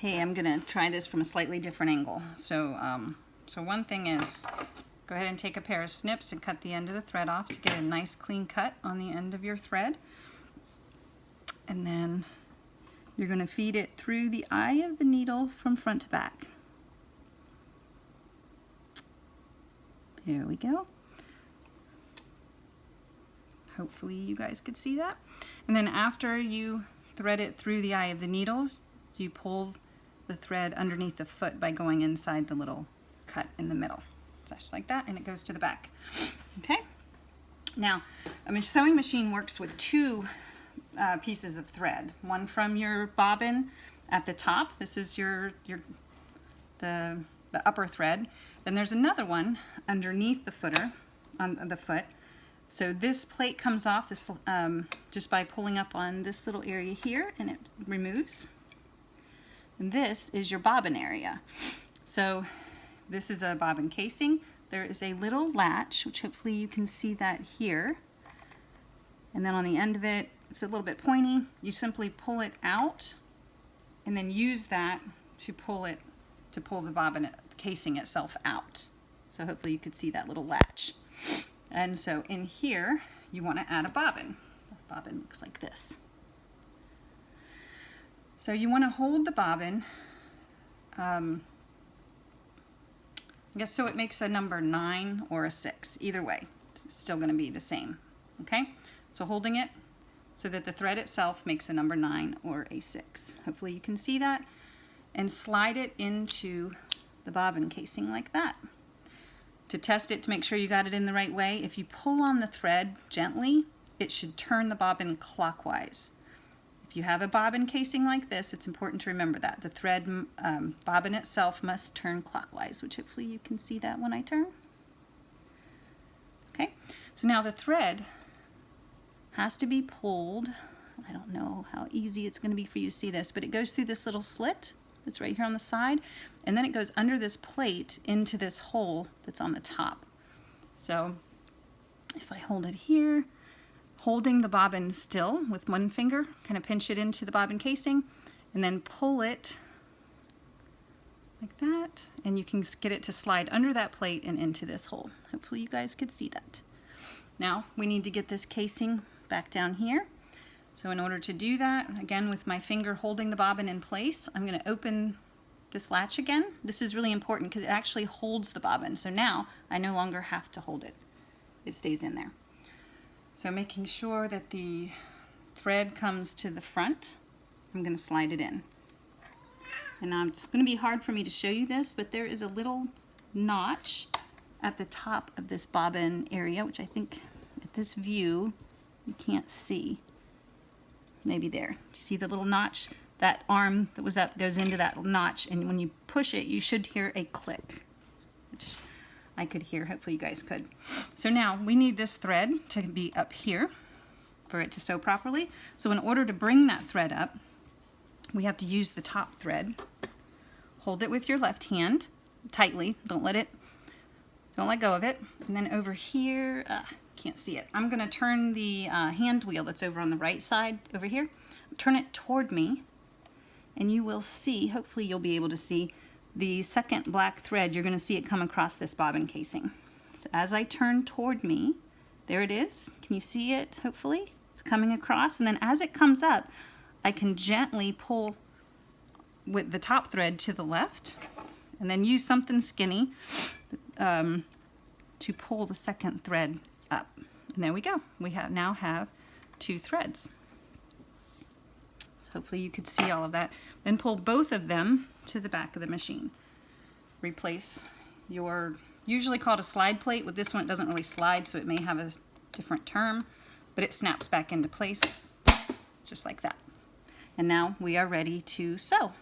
Okay, I'm gonna try this from a slightly different angle. So one thing is, go ahead and take a pair of snips and cut the end of the thread off to get a nice clean cut on the end of your thread. And then you're gonna feed it through the eye of the needle from front to back. There we go. Hopefully you guys could see that. And then after you thread it through the eye of the needle, you pull the thread underneath the foot by going inside the little cut in the middle. Just like that, and it goes to the back. Okay? Now, a sewing machine works with two pieces of thread. One from your bobbin at the top. This is the upper thread. Then there's another one underneath the footer, on the foot. So this plate comes off this just by pulling up on this little area here, and it removes. And this is your bobbin area. So this is a bobbin casing. There is a little latch, which hopefully you can see that here. And then on the end of it, it's a little bit pointy. You simply pull it out and then use that to pull the bobbin casing itself out. So hopefully you could see that little latch. And so in here, you want to add a bobbin. The bobbin looks like this. So you want to hold the bobbin, I guess so it makes a number 9 or a 6. Either way, it's still going to be the same. Okay? So holding it so that the thread itself makes a number 9 or a 6. Hopefully you can see that. And slide it into the bobbin casing like that. To test it, to make sure you got it in the right way, if you pull on the thread gently, it should turn the bobbin clockwise. If you have a bobbin casing like this, it's important to remember that. The thread bobbin itself must turn clockwise, which hopefully you can see that when I turn. Okay, so now the thread has to be pulled. I don't know how easy it's going to be for you to see this, but it goes through this little slit that's right here on the side, and then it goes under this plate into this hole that's on the top. So if I hold it here, holding the bobbin still with one finger, kind of pinch it into the bobbin casing, and then pull it like that, and you can get it to slide under that plate and into this hole. Hopefully you guys could see that. Now we need to get this casing back down here. So in order to do that, again with my finger holding the bobbin in place, I'm going to open this latch again. This is really important because it actually holds the bobbin. So now I no longer have to hold it. It stays in there. So making sure that the thread comes to the front, I'm going to slide it in. And now it's going to be hard for me to show you this, but there is a little notch at the top of this bobbin area, which I think at this view you can't see. Maybe there. Do you see the little notch? That arm that was up goes into that notch, and when you push it, you should hear a click, which I could hear. Hopefully you guys could. So now we need this thread to be up here for it to sew properly. So in order to bring that thread up, we have to use the top thread. Hold it with your left hand tightly. Don't let go of it. And then over here, can't see it. I'm going to turn the hand wheel that's over on the right side over here. Turn it toward me, and you will see, hopefully you'll be able to see the second black thread. You're going to see it come across this bobbin casing. So as I turn toward me, there it is. Can you see it? Hopefully it's coming across, and then as it comes up, I can gently pull with the top thread to the left, and then use something skinny to pull the second thread up. And there we go. We now have 2 threads. So hopefully you could see all of that. Then pull both of them to the back of the machine. Replace your usually called a slide plate. With this one it doesn't really slide, so it may have a different term, but it snaps back into place just like that. And now we are ready to sew.